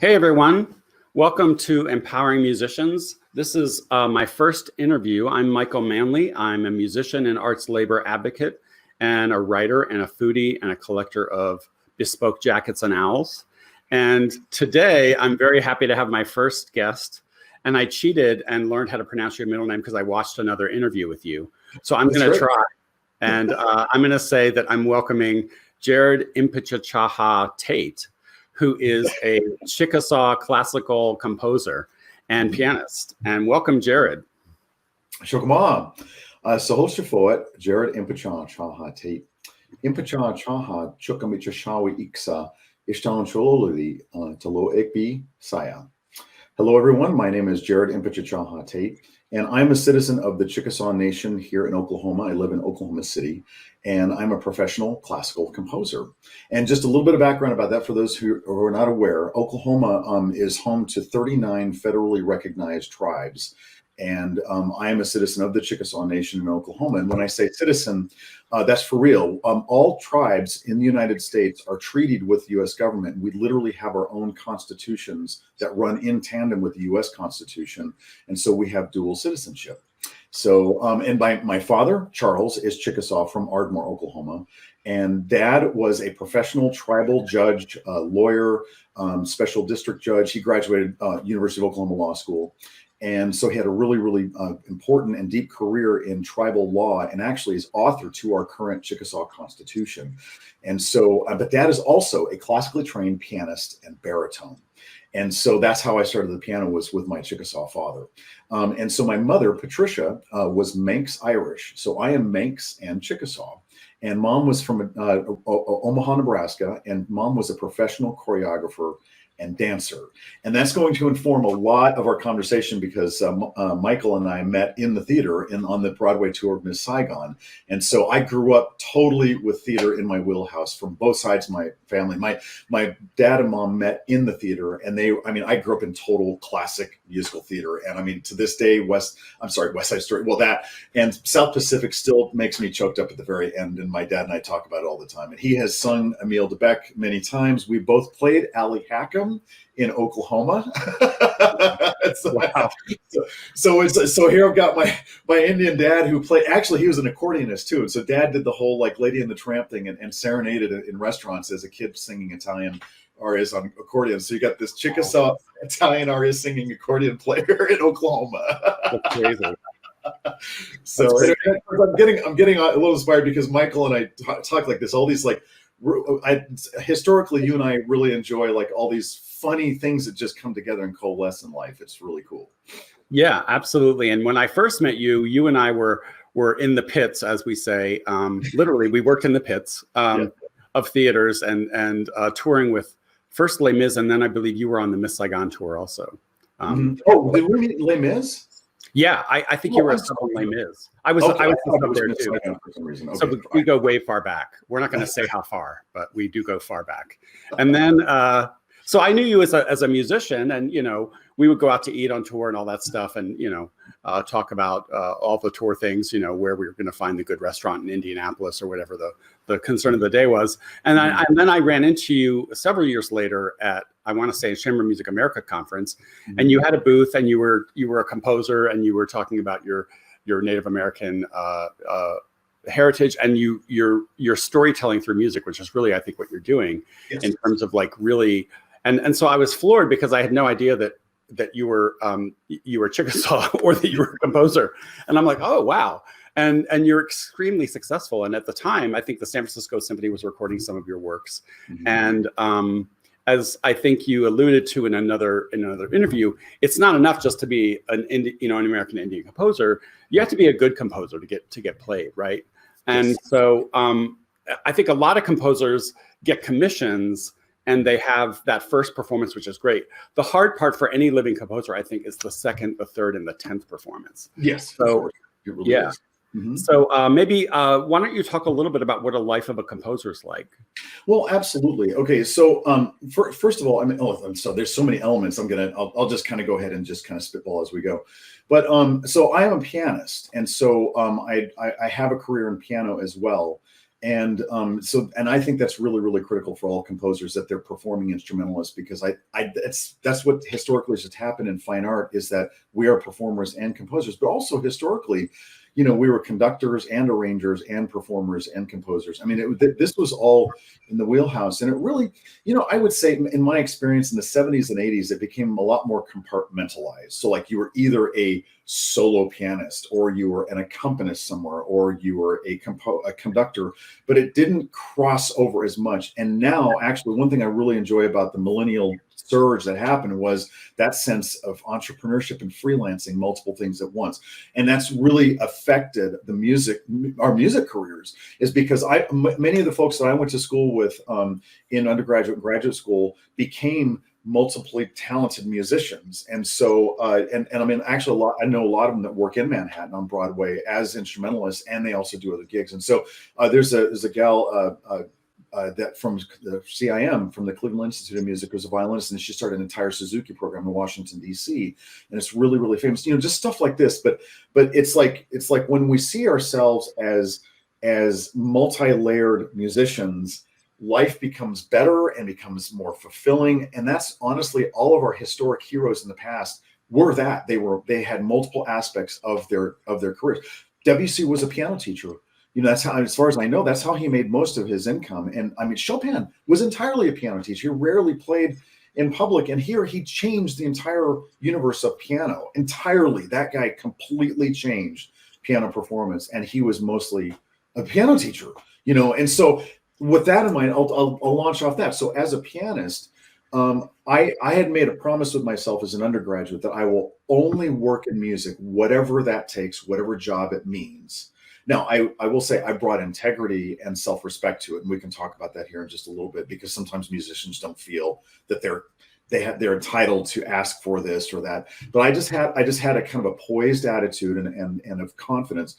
Hey everyone, welcome to Empowering Musicians. This is my first interview. I'm Michael Manley. I'm a musician and arts labor advocate and a writer and a foodie and a collector of bespoke jackets and owls. And today I'm very happy to have my first guest. And I cheated and learned how to pronounce your middle name because I watched another interview with you. So I'm going to try. And I'm going to say that I'm welcoming Jerod Impichchaachaha Tate, who is a Chickasaw classical composer and pianist. And welcome, Jerod. Shokama. Sahoshafoet, Jerod Impichchaachaha Tate. Impichchaachaha Chukamichashawi Iksa, Ishtan Chololi, Talo Ekbi Saya. Hello, everyone. My name is Jerod Impichchaachaha Tate, and I'm a citizen of the Chickasaw Nation here in Oklahoma. I live in Oklahoma City, and I'm a professional classical composer. And just a little bit of background about that for those who are not aware, Oklahoma is home to 39 federally recognized tribes. And I am a citizen of the Chickasaw Nation in Oklahoma. And when I say citizen, that's for real. All tribes in the United States are treated with the U.S. government. We literally have our own constitutions that run in tandem with the U.S. Constitution. And so we have dual citizenship. So, and my father, Charles, is Chickasaw from Ardmore, Oklahoma. And Dad was a professional tribal judge, lawyer, special district judge. He graduated University of Oklahoma Law School. And so he had a really, really important and deep career in tribal law, and actually is author to our current Chickasaw Constitution. And so, but Dad is also a classically trained pianist and baritone. And so that's how I started the piano, was with my Chickasaw father. And so my mother, Patricia, was Manx Irish. So I am Manx and Chickasaw. And Mom was from Omaha, Nebraska, and Mom was a professional choreographer and dancer. And that's going to inform a lot of our conversation because Michael and I met in the theater on the Broadway tour of Miss Saigon. And so I grew up totally with theater in my wheelhouse from both sides of my family. My dad and mom met in the theater, and I grew up in total classic musical theater. And I mean, to this day, West Side Story, well, that and South Pacific still makes me choked up at the very end. And my dad and I talk about it all the time. And he has sung Emile DeBeck many times. We both played Allie Hackham in Oklahoma. Wow. So here I've got my Indian dad who played, actually he was an accordionist too. So Dad did the whole like Lady and the Tramp thing and serenaded in restaurants as a kid singing Italian arias on accordion. So you got this Chickasaw Italian aria singing accordion player in Oklahoma. That's crazy. So I'm getting a little inspired because Michael and I talk like this, all these like, historically, you and I really enjoy like all these funny things that just come together and coalesce in life. It's really cool. Yeah, absolutely. And when I first met you, you and I were in the pits, as we say. Literally, we worked in the pits of theaters and touring with first Les Mis, and then I believe you were on the Miss Saigon tour also. Did we meet Les Mis? Yeah, I think you were a sub on Les Mis. I was up there too. For some reason. Okay, so we go way far back. We're not going to say how far, but we do go far back. And then, so I knew you as a musician, and we would go out to eat on tour and all that stuff, and talk about all the tour things, where we were going to find the good restaurant in Indianapolis or whatever the concern of the day was. And then I ran into you several years later at, I want to say, Chamber Music America conference, and you had a booth, and you were a composer, and you were talking about your Native American heritage and your storytelling through music, which is really, I think, what you're doing in terms of like really, and so I was floored because I had no idea that you were Chickasaw or that you were a composer, and I'm like, oh wow. And you're extremely successful. And at the time, I think the San Francisco Symphony was recording some of your works. Mm-hmm. And as I think you alluded to in another interview, it's not enough just to be an American Indian composer. You have to be a good composer to get played, right? And so I think a lot of composers get commissions and they have that first performance, which is great. The hard part for any living composer, I think, is the second, the third, and the 10th performance. Yes. So it really is. Mm-hmm. So maybe why don't you talk a little bit about what a life of a composer is like? Well, absolutely. Okay, so first of all, so there's so many elements. I'll just kind of go ahead and just kind of spitball as we go. But so I am a pianist, and so I have a career in piano as well. And I think that's really, really critical for all composers, that they're performing instrumentalists, because that's what historically has happened in fine art, is that we are performers and composers, but also historically, we were conductors and arrangers and performers and composers. I mean, this was all in the wheelhouse. And it really, I would say in my experience in the 70s and 80s, it became a lot more compartmentalized. So like you were either a solo pianist, or you were an accompanist somewhere, or you were a conductor, but it didn't cross over as much. And now, actually, one thing I really enjoy about the millennial surge that happened was that sense of entrepreneurship and freelancing multiple things at once. And that's really affected our music careers, is because many of the folks that I went to school with in undergraduate and graduate school became multiply talented musicians. And so, and I mean, actually I know a lot of them that work in Manhattan on Broadway as instrumentalists, and they also do other gigs. And so there's a gal that from the CIM, from the Cleveland Institute of Music, was a violinist, and she started an entire Suzuki program in Washington, D.C. And it's really, really famous, just stuff like this. But it's like when we see ourselves as multi-layered musicians, life becomes better and becomes more fulfilling. And that's honestly all of our historic heroes in the past were that. They had multiple aspects of their careers. Debussy was a piano teacher. That's how, as far as I know, that's how he made most of his income. And I mean, Chopin was entirely a piano teacher. He rarely played in public. And here he changed the entire universe of piano entirely. That guy completely changed piano performance. And he was mostly a piano teacher, and so with that in mind, I'll launch off that. So as a pianist, I had made a promise with myself as an undergraduate that I will only work in music, whatever that takes, whatever job it means. Now, I will say I brought integrity and self-respect to it, and we can talk about that here in just a little bit, because sometimes musicians don't feel that they're entitled to ask for this or that. But I just had a kind of a poised attitude and of confidence.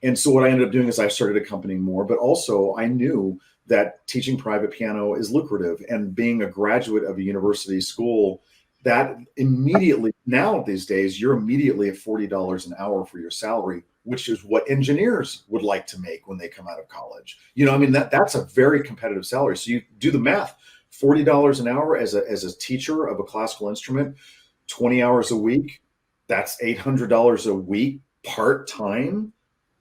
And so what I ended up doing is I started accompanying more, but also I knew that teaching private piano is lucrative, and being a graduate of a university school, that immediately, now these days, you're immediately at $40 an hour for your salary, which is what engineers would like to make when they come out of college. That's a very competitive salary. So you do the math, $40 an hour as a teacher of a classical instrument, 20 hours a week, that's $800 a week part-time.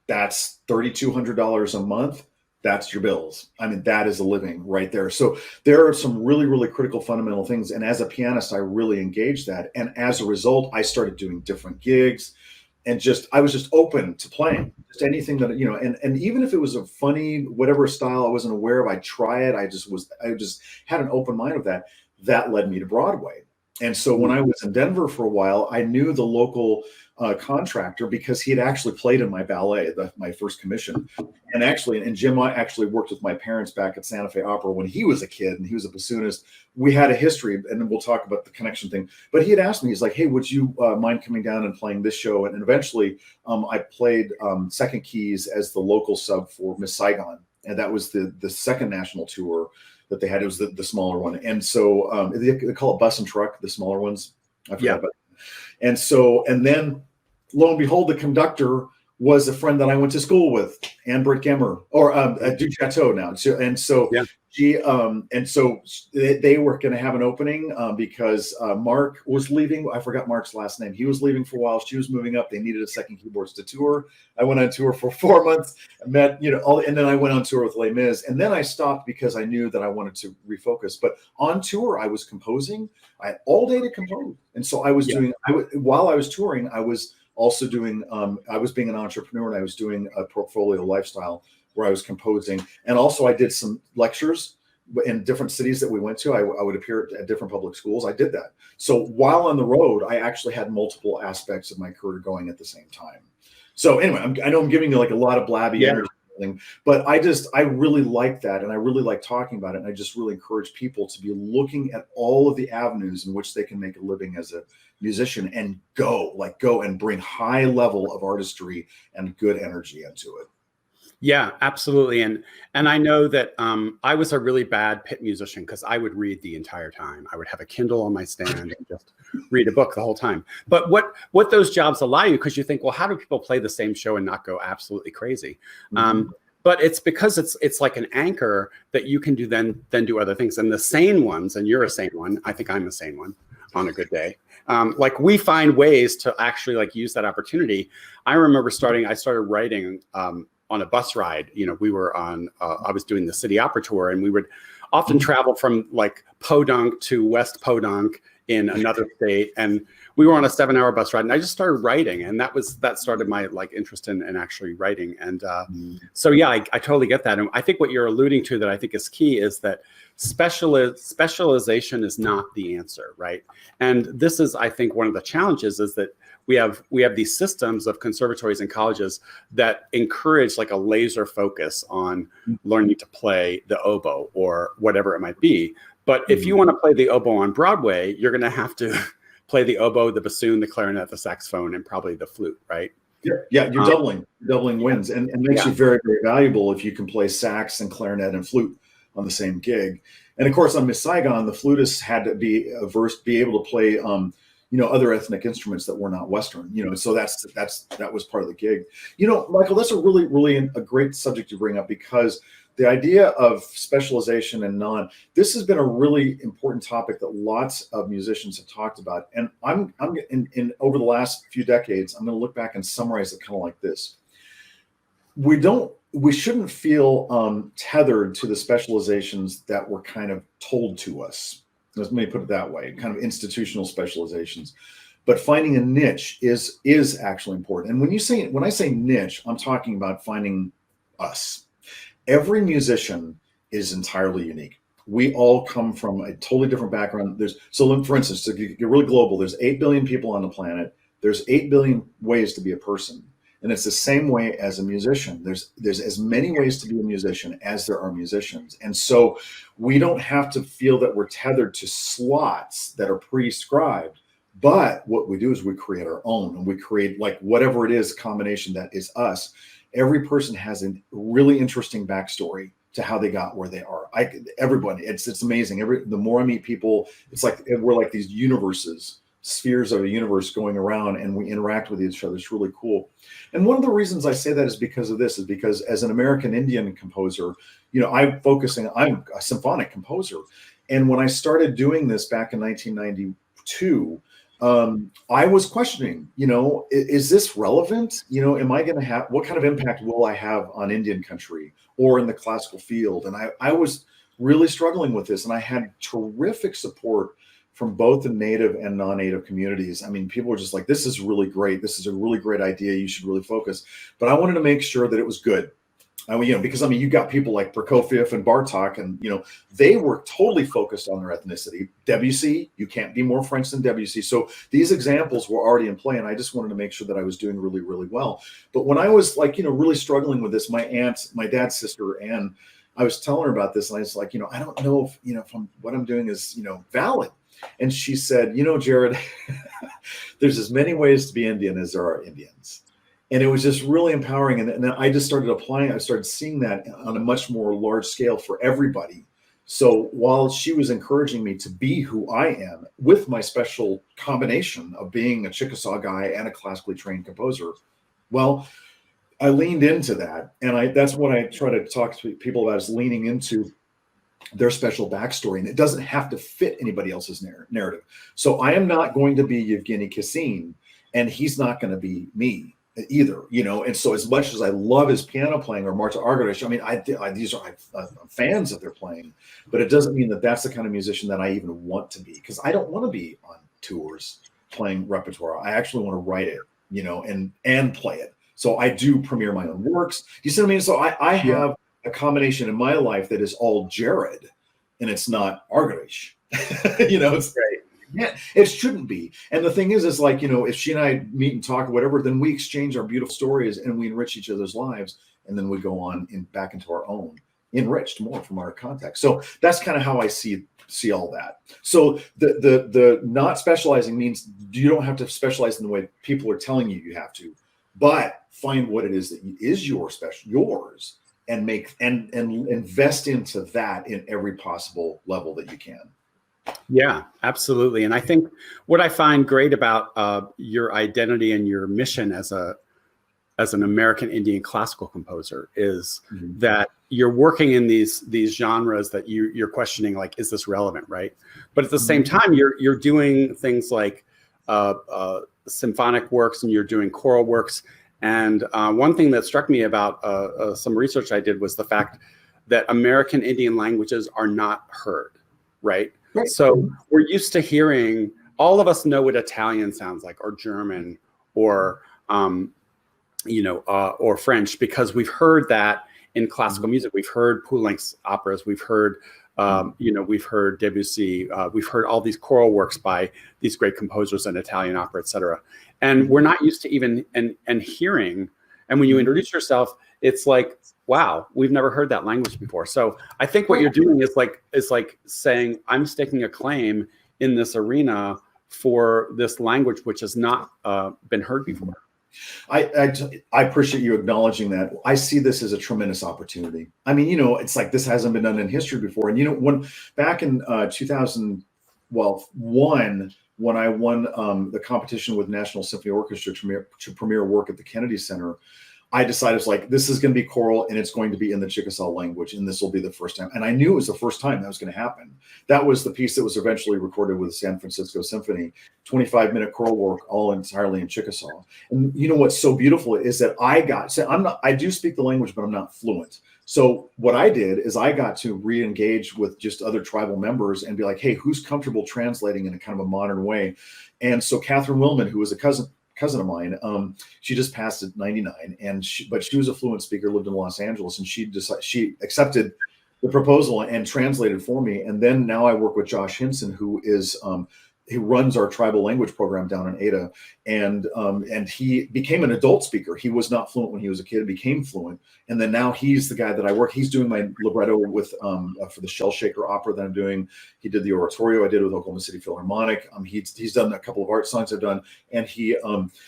That's $3,200 a month. That's your bills. I mean, that is a living right there. So there are some really, really critical fundamental things. And as a pianist, I really engaged that. And as a result, I started doing different gigs, and I was just open to playing just anything that, and even if it was a funny, whatever style I wasn't aware of, I'd try it. I just had an open mind of that. That led me to Broadway. And so when I was in Denver for a while, I knew the local contractor, because he had actually played in my ballet, my first commission. And Jim actually worked with my parents back at Santa Fe Opera when he was a kid, and he was a bassoonist. We had a history, and we'll talk about the connection thing. But he had asked me, he's like, hey, would you mind coming down and playing this show? And eventually I played second keys as the local sub for Miss Saigon. And that was the second national tour that they had. It was the smaller one. And so they call it bus and truck, the smaller ones. I forgot about it. And then lo and behold, the conductor was a friend that I went to school with, Anne Britt Gemmer, or Du Chateau now. They were going to have an opening because Mark was leaving. I forgot Mark's last name. He was leaving for a while. She was moving up. They needed a second keyboardist to tour. I went on tour for 4 months, and then I went on tour with Les Mis. And then I stopped because I knew that I wanted to refocus. But on tour, I was composing. I had all day to compose. And so I was while I was touring, I was also doing, I was being an entrepreneur, and I was doing a portfolio lifestyle where I was composing. And also I did some lectures in different cities that we went to. I would appear at different public schools. I did that. So while on the road, I actually had multiple aspects of my career going at the same time. So anyway, I know I'm giving you like a lot of blabby energy, but I really like that. And I really like talking about it. And I just really encourage people to be looking at all of the avenues in which they can make a living as a musician, and go and bring high level of artistry and good energy into it. Yeah, absolutely. And I know that I was a really bad pit musician, because I would read the entire time. I would have a Kindle on my stand and just read a book the whole time. But what those jobs allow you, because you think, well, how do people play the same show and not go absolutely crazy? But but it's because it's like an anchor that you can do then do other things. And the sane ones, and you're a sane one, I think I'm a sane one on a good day. Like we find ways to actually like use that opportunity. I remember I started writing on a bus ride. You know, we were on, I was doing the City Opera Tour, and we would often travel from like Podunk to West Podunk in another state. And we were on a 7-hour bus ride, and I just started writing. And that started my like interest in actually writing. And so, yeah, I totally get that. And I think what you're alluding to that I think is key is that specialization is not the answer, right? And this is, I think, one of the challenges is that we have these systems of conservatories and colleges that encourage like a laser focus on learning to play the oboe or whatever it might be. But if you want to play the oboe on Broadway, you're going to have to play the oboe, the bassoon, the clarinet, the saxophone, and probably the flute, right? Yeah, you're doubling wins, and makes you very, very valuable if you can play sax and clarinet and flute on the same gig. And of course, on Miss Saigon, the flutist had to be able to play, other ethnic instruments that were not Western. So that was part of the gig. Michael, that's a really a great subject to bring up, because the idea of specialization and this has been a really important topic that lots of musicians have talked about. And I'm in over the last few decades, I'm going to look back and summarize it kind of like this. We shouldn't feel tethered to the specializations that were kind of told to us. Let me put it that way, kind of institutional specializations. But finding a niche is actually important. And when I say niche, I'm talking about finding us. Every musician is entirely unique. We all come from a totally different background. For instance, to get really global, there's 8 billion people on the planet. There's 8 billion ways to be a person. And it's the same way as a musician. There's as many ways to be a musician as there are musicians. And so we don't have to feel that we're tethered to slots that are prescribed. But what we do is we create our own, and we create like whatever it is combination that is us. Every person has a really interesting backstory to how they got where they are. Everybody, it's amazing. The more I meet people, it's like we're like these spheres of a universe going around, and we interact with each other. It's really cool. And one of the reasons I say that is because as an American Indian composer, I'm a symphonic composer. And when I started doing this back in 1992, I was questioning, is this relevant? Am I going to have, what kind of impact will I have on Indian country or in the classical field? And I was really struggling with this, and I had terrific support from both the native and non-native communities. I mean, people were just like, this is really great. This is a really great idea. You should really focus. But I wanted to make sure that it was good. Because you got people like Prokofiev and Bartok, and they were totally focused on their ethnicity. Debussy, you can't be more French than Debussy. So these examples were already in play, and I just wanted to make sure that I was doing really, really well. But when I was really struggling with this, my dad's sister, Anne, I was telling her about this, and I was like, I don't know if what I'm doing is valid. And she said, Jerod, there's as many ways to be Indian as there are Indians. And it was just really empowering. And then I just started applying. I started seeing that on a much more large scale for everybody. So while she was encouraging me to be who I am with my special combination of being a Chickasaw guy and a classically trained composer, well, I leaned into that. And that's what I try to talk to people about, is leaning into their special backstory. And it doesn't have to fit anybody else's narrative. So I am not going to be Yevgeny Kissin, and he's not going to be me either, and so as much as I love his piano playing, or Marta Argerich, I'm fans of their playing, but it doesn't mean that that's the kind of musician that I even want to be, because I don't want to be on tours playing repertoire. I actually want to write it, and play it. So I do premiere my own works. You see what I mean? So I have a combination in my life that is all Jerod, and it's not Argerich. It's great. Yeah, it shouldn't be. And the thing is like, if she and I meet and talk or whatever, then we exchange our beautiful stories and we enrich each other's lives. And then we go on back into our own, enriched more from our context. So that's kind of how I see all that. So the not specializing means you don't have to specialize in the way people are telling you have to, but find what it is that is yours, and make and invest into that in every possible level that you can. Yeah, absolutely. And I think what I find great about your identity and your mission as a as an American Indian classical composer is Mhm. that you're working in these genres that you're questioning, like, is this relevant, right? But at the same time, you're doing things like symphonic works, and you're doing choral works. And one thing that struck me about some research I did was the fact that American Indian languages are not heard, right? Right. So we're used to hearing, all of us know what Italian sounds like, or German, or or French, because we've heard that in classical music. We've heard Poulenc's operas, we've heard we've heard Debussy, we've heard all these choral works by these great composers in Italian opera, etc. And we're not used to even and hearing. And when you introduce yourself, it's like, wow, we've never heard that language before. So I think what you're doing is like saying, I'm staking a claim in this arena for this language which has not been heard before. I appreciate you acknowledging that. I see this as a tremendous opportunity. I mean, it's like this hasn't been done in history before. And when back in 2001, when I won the competition with National Symphony Orchestra to premiere work at the Kennedy Center, I decided, it's like, this is going to be choral, and it's going to be in the Chickasaw language, and this will be the first time. And I knew it was the first time that was going to happen. That was the piece that was eventually recorded with the San Francisco Symphony, 25-minute choral work, all entirely in Chickasaw. And what's so beautiful is that I do speak the language, but I'm not fluent. So what I did is I got to re-engage with just other tribal members and be like, hey, who's comfortable translating in a kind of a modern way? And so Catherine Willman, who was a cousin of mine, she just passed at 99, but she was a fluent speaker, lived in Los Angeles, and she accepted the proposal and translated for me. And then now I work with Josh Hinson, who runs our tribal language program down in Ada, and he became an adult speaker. He was not fluent when he was a kid, became fluent, and then now he's the guy that I work. He's doing my libretto with for the Shell Shaker opera that I'm doing. He did the oratorio I did with Oklahoma City Philharmonic. He's done a couple of art songs I've done, and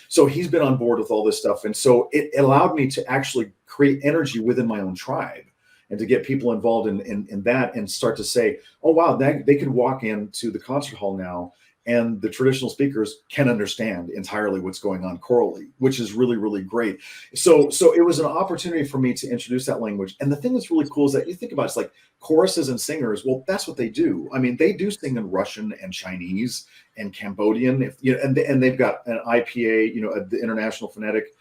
so he's been on board with all this stuff, and so it allowed me to actually create energy within my own tribe, and to get people involved in that, and start to say, oh wow, they could walk into the concert hall now, and the traditional speakers can understand entirely what's going on chorally, which is really, really great. So it was an opportunity for me to introduce that language. And the thing that's really cool is that you think about it, it's like choruses and singers. Well, that's what they do. I mean, they do sing in Russian and Chinese and Cambodian, and they've got an IPA, the International Phonetic,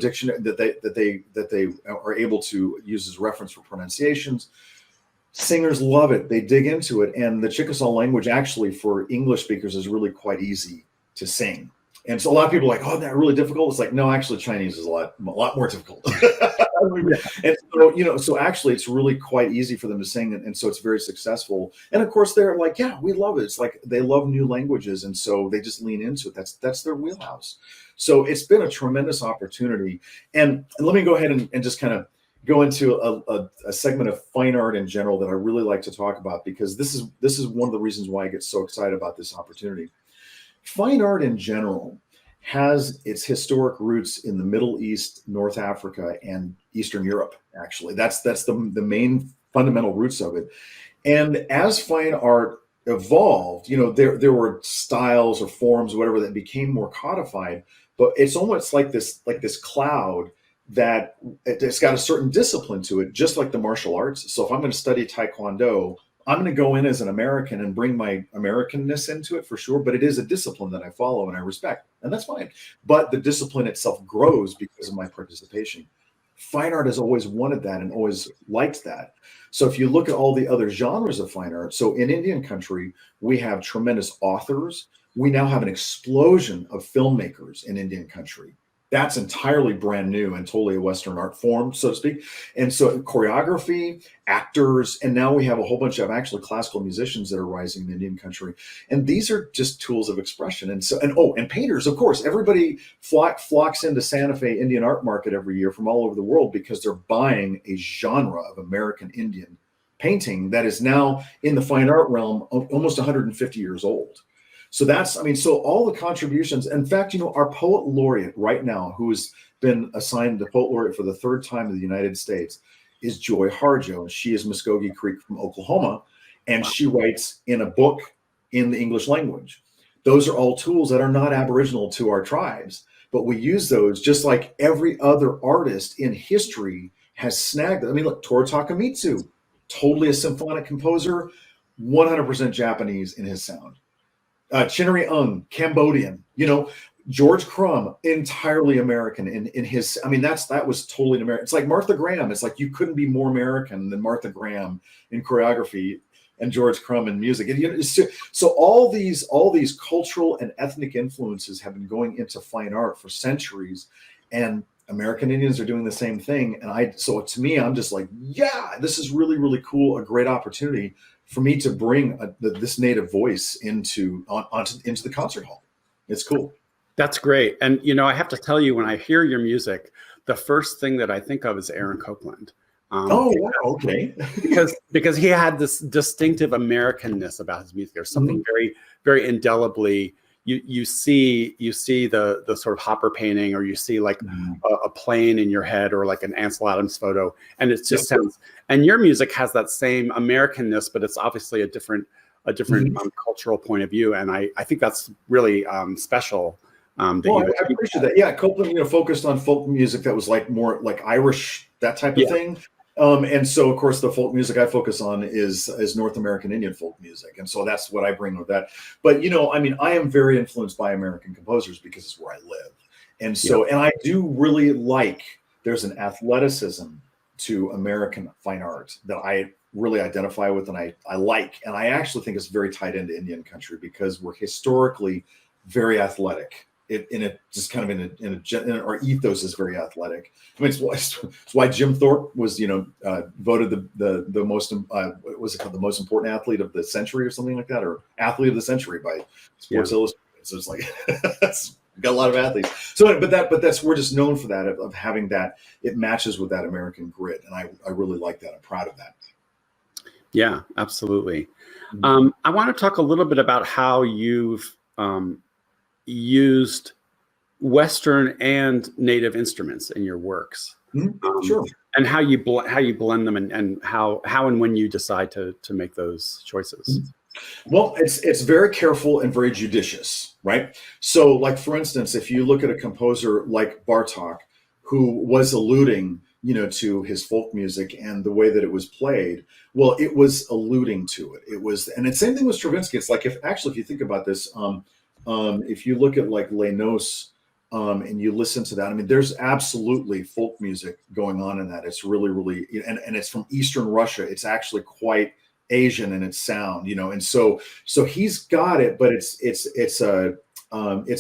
dictionary that they are able to use as reference for pronunciations. Singers love it. They dig into it. And the Chickasaw language, actually, for English speakers, is really quite easy to sing. And so a lot of people are like, oh, that's really difficult. It's like, no, actually, Chinese is a lot more difficult. And so, so actually, it's really quite easy for them to sing. And so it's very successful. And of course, they're like, yeah, we love it. It's like they love new languages. And so they just lean into it. That's their wheelhouse. So it's been a tremendous opportunity. And let me go ahead and just kind of go into a segment of fine art in general that I really like to talk about, because this is one of the reasons why I get so excited about this opportunity. Fine art in general has its historic roots in the Middle East, North Africa, and Eastern Europe. Actually, that's the main fundamental roots of it. And as fine art evolved, there were styles or forms, or whatever, that became more codified. But it's almost like this cloud that it's got a certain discipline to it, just like the martial arts. So if I'm going to study Taekwondo, I'm going to go in as an American and bring my Americanness into it, for sure. But it is a discipline that I follow and I respect, and that's fine. But the discipline itself grows because of my participation. Fine art has always wanted that and always liked that. So if you look at all the other genres of fine art, so in Indian country, we have tremendous authors. We now have an explosion of filmmakers in Indian country. That's entirely brand new and totally a Western art form, so to speak. And so choreography, actors, and now we have a whole bunch of actually classical musicians that are rising in Indian country. And these are just tools of expression. And painters, of course. Everybody flocks into Santa Fe Indian art market every year from all over the world, because they're buying a genre of American Indian painting that is now in the fine art realm almost 150 years old. So so all the contributions, in fact, our poet laureate right now, who has been assigned the poet laureate for the third time in the United States, is Joy Harjo. She is Muskogee Creek from Oklahoma, and she writes in a book in the English language. Those are all tools that are not Aboriginal to our tribes, but we use those just like every other artist in history has snagged. I mean, look, Toru Takemitsu, totally a symphonic composer, 100% Japanese in his sound. Chinnery Ung, Cambodian, George Crumb, entirely American in his, I mean, that was totally an American. It's like Martha Graham. It's like you couldn't be more American than Martha Graham in choreography and George Crumb in music. And, so all these cultural and ethnic influences have been going into fine art for centuries, and American Indians are doing the same thing. And so to me, I'm just like, yeah, this is really, really cool. A great opportunity for me to bring this native voice into the concert hall. It's cool. That's great. And, I have to tell you, when I hear your music, the first thing that I think of is Aaron Copland. Wow, okay. because he had this distinctive Americanness about his music. There's something very, very indelibly, you see the sort of Hopper painting, or you see like a plane in your head, or like an Ansel Adams photo, and it just sounds. And your music has that same Americanness, but it's obviously a different cultural point of view, and I think that's really special. I appreciate that. Yeah, Copeland, focused on folk music that was like more like Irish, that type of thing. And so, of course, the folk music I focus on is North American Indian folk music. And so that's what I bring with that. But, I am very influenced by American composers because it's where I live. And so, and I do really there's an athleticism to American fine art that I really identify with, and I like. And I actually think it's very tied into Indian country because we're historically very athletic. Our ethos is very athletic. I mean, it's why Jim Thorpe was, voted the most, what's it called, the most important athlete of the century or something like that, or athlete of the century by Sports Illustrated. So it's like, we've got a lot of athletes. So, but we're just known for that, of having that, it matches with that American grit. And I really like that. I'm proud of that. Yeah, absolutely. I want to talk a little bit about how you've, used Western and native instruments in your works, sure, and how you blend them, and how and when you decide to make those choices. Well, it's very careful and very judicious, right? So, like for instance, if you look at a composer like Bartók, who was alluding, to his folk music and the way that it was played, well, it was alluding to it. It was, and the same thing with Stravinsky. It's like if you think about this. If you look at like Les Noces, and you listen to that, I mean, there's absolutely folk music going on in that. It's really, really, and it's from Eastern Russia. It's actually quite Asian in its sound, and so he's got it, but it's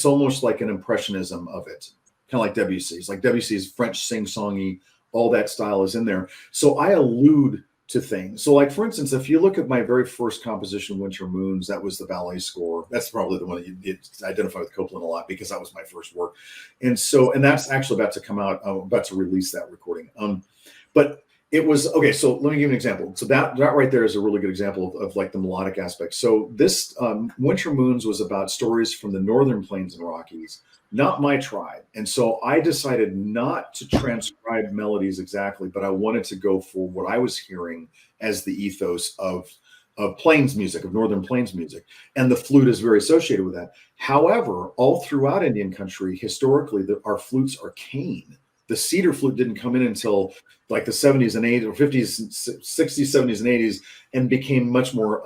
almost like an impressionism of it, kind of like Debussy's. Like Debussy's French sing-songy, all that style is in there. So I allude to things. So like, for instance, if you look at my very first composition, Winter Moons, that was the ballet score. That's probably the one that you identify with Copland a lot, because that was my first work. And that's actually about to come out, about to release that recording. But it was, okay, so let me give you an example. So that right there is a really good example of like the melodic aspect. So this Winter Moons was about stories from the Northern Plains and Rockies, not my tribe. And so I decided not to transcribe melodies exactly, but I wanted to go for what I was hearing as the ethos of plains music, of Northern Plains music. And the flute is very associated with that. However, all throughout Indian country, historically, our flutes are cane. The cedar flute didn't come in until like the 70s and 80s, or 50s, 60s, 70s, and 80s, and became much more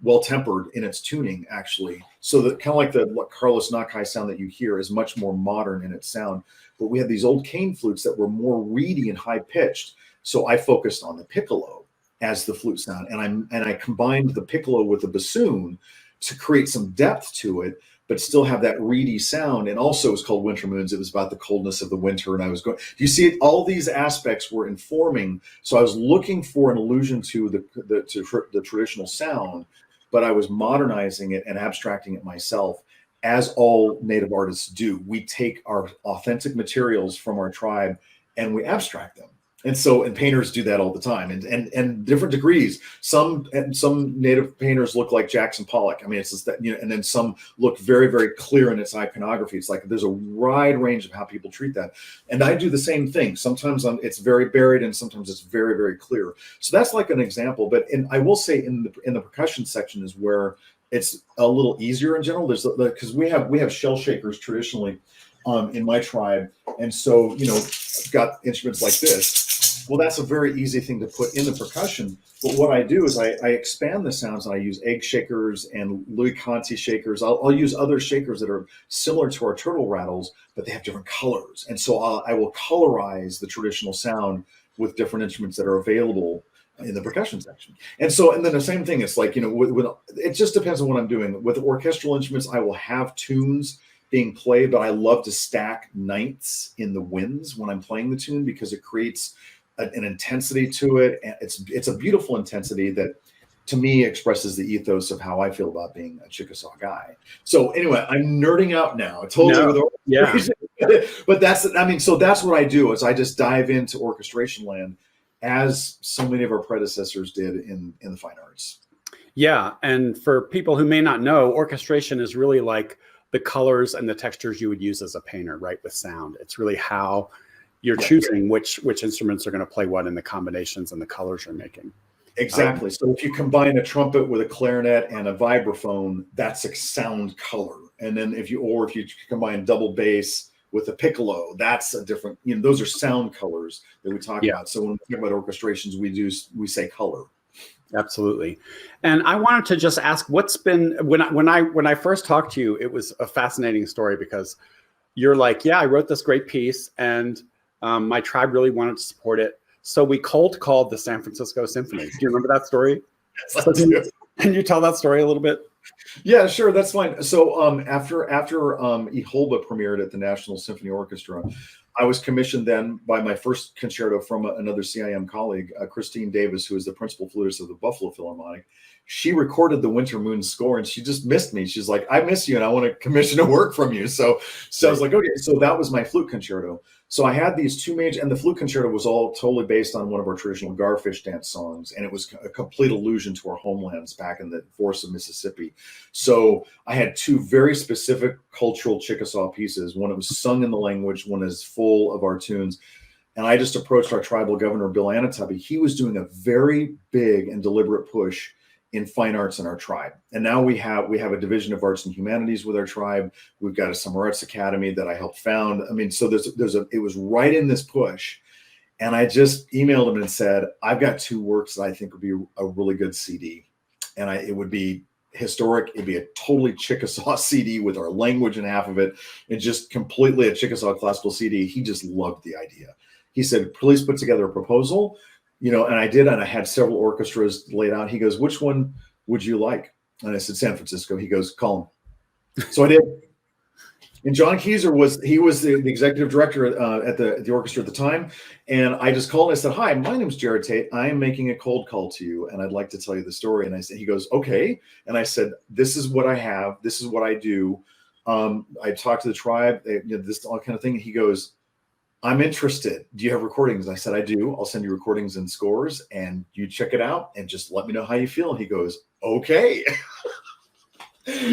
well-tempered in its tuning, actually. So that kind of like the Carlos Nakai sound that you hear is much more modern in its sound. But we had these old cane flutes that were more reedy and high-pitched. So I focused on the piccolo as the flute sound, and I combined the piccolo with the bassoon to create some depth to it, but still have that reedy sound. And also it was called Winter Moons. It was about the coldness of the winter. And I was going, do you see it? All these aspects were informing. So I was looking for an allusion to the traditional sound, but I was modernizing it and abstracting it myself, as all native artists do. We take our authentic materials from our tribe and we abstract them. And painters do that all the time, and different degrees. Some native painters look like Jackson Pollock. I mean, it's just that, and then some look very, very clear in its iconography. It's like there's a wide range of how people treat that. And I do the same thing. Sometimes it's very buried, and sometimes it's very, very clear. So that's like an example. But I will say in the percussion section is where it's a little easier in general. There's because we have shell shakers traditionally. in my tribe. And so, I've got instruments like this. Well, that's a very easy thing to put in the percussion. But what I do is I expand the sounds, and I use egg shakers and Louis Conti shakers. I'll use other shakers that are similar to our turtle rattles, but they have different colors. And so I will colorize the traditional sound with different instruments that are available in the percussion section. And then the same thing, it's like, it just depends on what I'm doing. With orchestral instruments, I will have tunes being played, but I love to stack ninths in the winds when I'm playing the tune, because it creates an intensity to it. And it's a beautiful intensity that, to me, expresses the ethos of how I feel about being a Chickasaw guy. So anyway, I'm nerding out now. But that's what I do, is I just dive into orchestration land, as so many of our predecessors did in the fine arts. Yeah. And for people who may not know, orchestration is really like the colors and the textures you would use as a painter, right? With sound. It's really how you're choosing which instruments are going to play what, in the combinations and the colors you're making. Exactly. So if you combine a trumpet with a clarinet and a vibraphone, that's a sound color. And then if you combine double bass with a piccolo, that's a different, those are sound colors that we talk about. So when we talk about orchestrations, we say color. Absolutely. And I wanted to just ask, what's been, when I first talked to you, it was a fascinating story, because you're like, I wrote this great piece, and my tribe really wanted to support it. So we cold called the San Francisco Symphony. Do you remember that story? Yes, I do. Can you tell that story a little bit? Yeah, sure. That's fine. So after Iholba premiered at the National Symphony Orchestra, I was commissioned then by my first concerto from another CIM colleague, Christine Davis, who is the principal flutist of the Buffalo Philharmonic. She recorded the Winter Moon score, and she just missed me. She's like, I miss you, and I want to commission a work from you. So I was like, okay. So that was my flute concerto. So I had these two major, and the flute concerto was all totally based on one of our traditional garfish dance songs, and it was a complete allusion to our homelands back in the forests of Mississippi. So I had two very specific cultural Chickasaw pieces. One that was sung in the language, one is full of our tunes. And I just approached our tribal governor, Bill Anatubby. He was doing a very big and deliberate push in fine arts in our tribe. And now we have a division of arts and humanities with our tribe. We've got a summer arts academy that I helped found. I mean, so it was right in this push. And I just emailed him and said, I've got two works that I think would be a really good CD. And it would be historic. It'd be a totally Chickasaw CD with our language in half of it, and just completely a Chickasaw classical CD. He just loved the idea. He said, please put together a proposal. And I did, and I had several orchestras laid out. He goes, which one would you like? And I said, San Francisco. He goes, call him. So I did. And John Keyser was the executive director at the orchestra at the time. And I just called and I said, hi, my name is Jerod Tate. I am making a cold call to you, and I'd like to tell you the story. And he goes, okay. And I said, this is what I have. This is what I do. I talked to the tribe, this all kind of thing. And he goes, I'm interested. Do you have recordings? I said, I do. I'll send you recordings and scores, and you check it out and just let me know how you feel. And he goes, okay.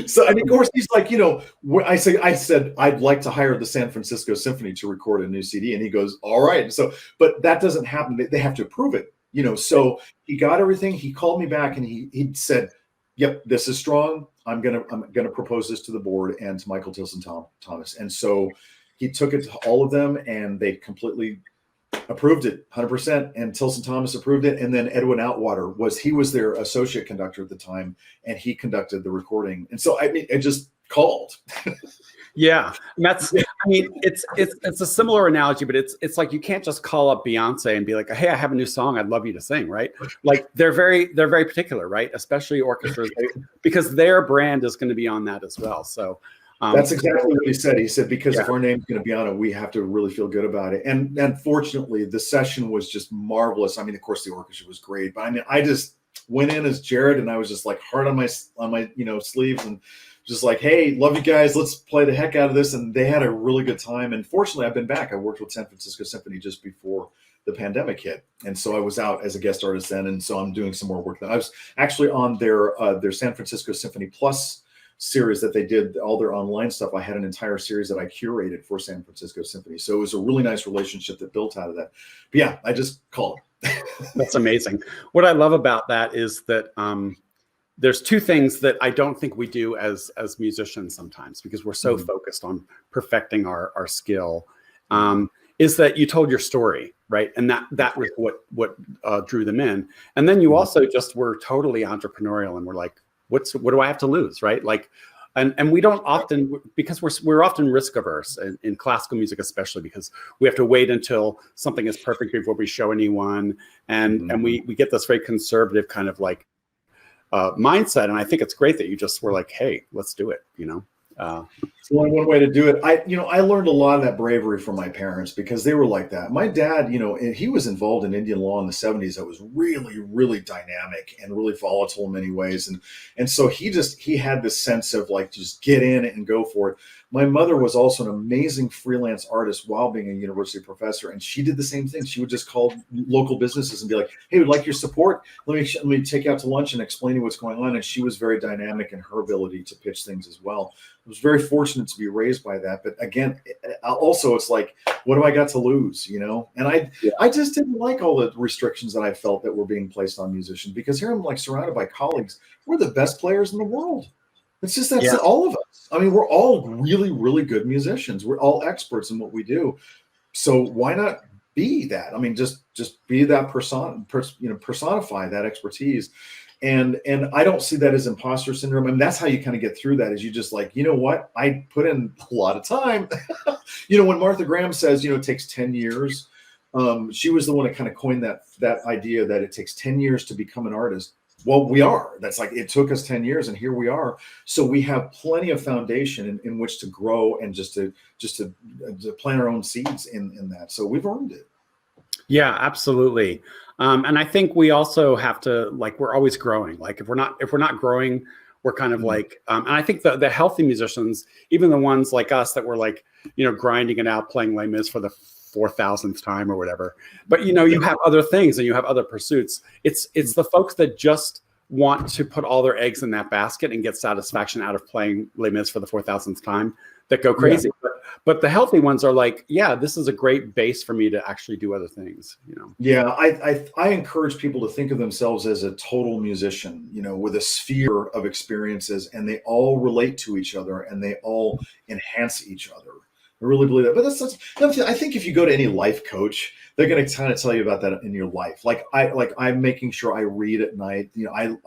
So, and of course, he's like, I said, I'd like to hire the San Francisco Symphony to record a new CD. And he goes, all right. So, but that doesn't happen. They have to approve it, so he got everything. He called me back, and he said, yep, this is strong. I'm going to propose this to the board and to Michael Tilson Thomas. And so he took it to all of them, and they completely approved it 100%. And Tilson Thomas approved it. And then Edwin Outwater was their associate conductor at the time, and he conducted the recording. And so it just called. Yeah, it's a similar analogy, but it's like you can't just call up Beyonce and be like, hey, I have a new song I'd love you to sing, right? Like they're very particular, right? Especially orchestras, because their brand is going to be on that as well. So. That's exactly what he said. He said, because if our name's going to be on it, we have to really feel good about it. And fortunately, the session was just marvelous. I mean, of course, the orchestra was great, but I just went in as Jerod, and I was just like heart on my sleeves, and just like, hey, love you guys. Let's play the heck out of this. And they had a really good time. And fortunately, I've been back. I worked with San Francisco Symphony just before the pandemic hit. And so I was out as a guest artist then. And so I'm doing some more work. I was actually on their San Francisco Symphony Plus series that they did, all their online stuff. I had an entire series that I curated for San Francisco Symphony. So it was a really nice relationship that built out of that. But yeah, I just called. That's amazing. What I love about that is that there's two things that I don't think we do as musicians sometimes, because we're so focused on perfecting our skill. Is that you told your story, right? And that was what drew them in. And then you also just were totally entrepreneurial and were like, what do I have to lose, right? Like, and we don't often, because we're often risk averse in classical music, especially because we have to wait until something is perfect before we show anyone, and we get this very conservative kind of like mindset. And I think it's great that you just were like, hey, let's do it, you know. It's only one way to do it. I learned a lot of that bravery from my parents because they were like that. My dad, he was involved in Indian law in the 70s. That was really, really dynamic and really volatile in many ways. And so he had this sense of like, just get in it and go for it. My mother was also an amazing freelance artist while being a university professor. And she did the same thing. She would just call local businesses and be like, hey, we'd like your support. Let me take you out to lunch and explain to you what's going on. And she was very dynamic in her ability to pitch things as well. I was very fortunate to be raised by that. But again, also it's like, what do I got to lose, And I just didn't like all the restrictions that I felt that were being placed on musicians, because here I'm like surrounded by colleagues. We're the best players in the world. It's just that's all of us. I mean, we're all really, really good musicians. We're all experts in what we do. So why not be that? I mean, just be that personify that expertise. And I don't see that as imposter syndrome. And that's how you kind of get through that, is you just like, you know what? I put in a lot of time. When Martha Graham says, it takes 10 years, she was the one that kind of coined that idea that it takes 10 years to become an artist. Well, we are. That's like, it took us 10 years and here we are. So we have plenty of foundation in which to grow and just to plant our own seeds in that. So we've earned it. Yeah, absolutely. And I think we also have to, like, we're always growing. Like if we're not growing, we're kind of like, and I think the healthy musicians, even the ones like us that were like, grinding it out, playing Les Mis for the 4,000th time or whatever. But, you have other things and you have other pursuits. It's the folks that just want to put all their eggs in that basket and get satisfaction out of playing Les Mis for the 4,000th time that go crazy. Yeah. But the healthy ones are like, yeah, this is a great base for me to actually do other things, Yeah, I encourage people to think of themselves as a total musician, with a sphere of experiences, and they all relate to each other and they all enhance each other. I really believe that. But I think if you go to any life coach, they're going to kind of tell you about that in your life. I'm making sure I read at night.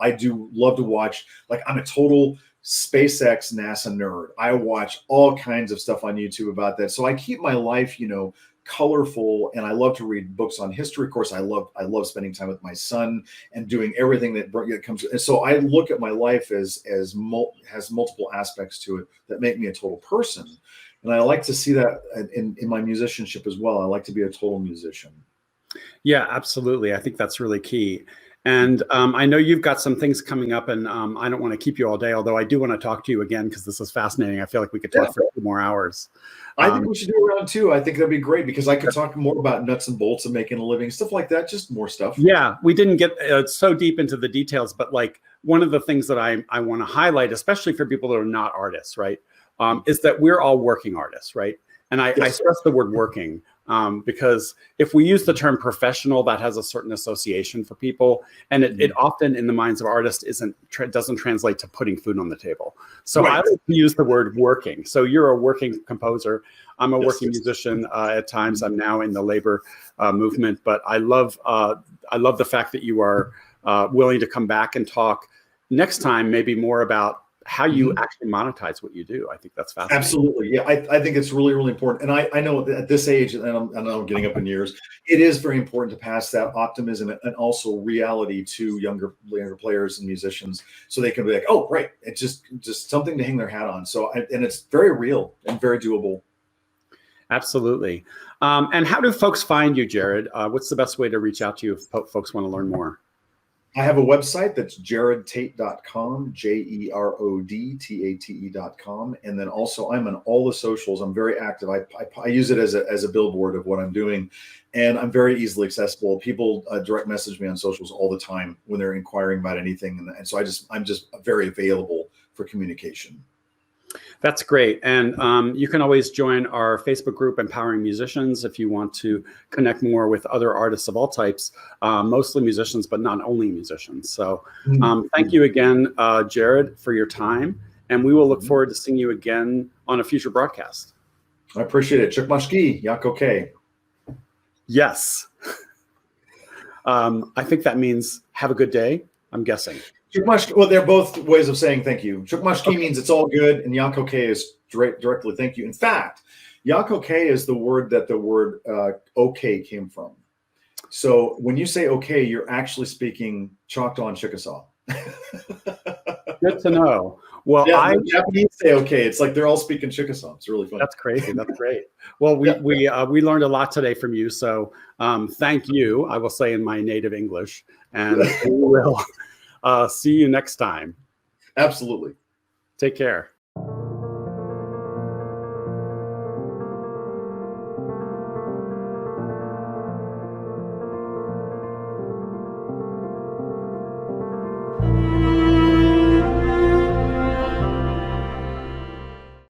I do love to watch. Like, I'm a total SpaceX NASA nerd. I watch all kinds of stuff on YouTube about that. So I keep my life, colorful, and I love to read books on history. Of course, I love spending time with my son and doing everything that comes. And so I look at my life as has multiple aspects to it that make me a total person. And I like to see that in my musicianship as well. I like to be a total musician. Yeah, absolutely. I think that's really key. And I know you've got some things coming up, and I don't want to keep you all day, although I do want to talk to you again because this is fascinating. I feel like we could talk for 2 more hours. I think we should do round 2. I think that'd be great because I could talk more about nuts and bolts of making a living, stuff like that, just more stuff. Yeah, we didn't get so deep into the details, but like one of the things that I want to highlight, especially for people that are not artists, right, is that we're all working artists, right? And I stress the word working because if we use the term professional, that has a certain association for people. And it often in the minds of artists doesn't translate to putting food on the table. So I like to use the word working. So you're a working composer. I'm a working musician at times. I'm now in the labor movement, but I love the fact that you are willing to come back and talk next time, maybe more about how you actually monetize what you do. I think that's fascinating. Absolutely. Yeah, I think it's really, really important. And I know at this age, and I'm getting up in years, it is very important to pass that optimism and also reality to younger players and musicians so they can be like, oh, right. It's just something to hang their hat on. So, and it's very real and very doable. Absolutely. And how do folks find you, Jerod? What's the best way to reach out to you if folks want to learn more? I have a website that's jerodtate.com, JERODTATE.com. And then also I'm on all the socials. I'm very active. I use it as a billboard of what I'm doing. And I'm very easily accessible. People direct message me on socials all the time when they're inquiring about anything. And so I'm just very available for communication. That's great. And you can always join our Facebook group, Empowering Musicians, if you want to connect more with other artists of all types, mostly musicians, but not only musicians. So thank you again, Jerod, for your time. And we will look forward to seeing you again on a future broadcast. I appreciate it. Chukmashki, yak okay. Yes. I think that means have a good day, I'm guessing. Chukmashki, well, they're both ways of saying thank you. Chukmashki means it's all good, and yak okay is directly thank you. In fact, yak okay is the word that the word okay came from. So when you say okay, you're actually speaking Choctaw and Chickasaw. Good to know. Well, yeah, the Japanese say okay. It's like they're all speaking Chickasaw. It's really funny. That's crazy. That's great. Well, we learned a lot today from you. So thank you, I will say in my native English, and we will see you next time. Absolutely. Take care.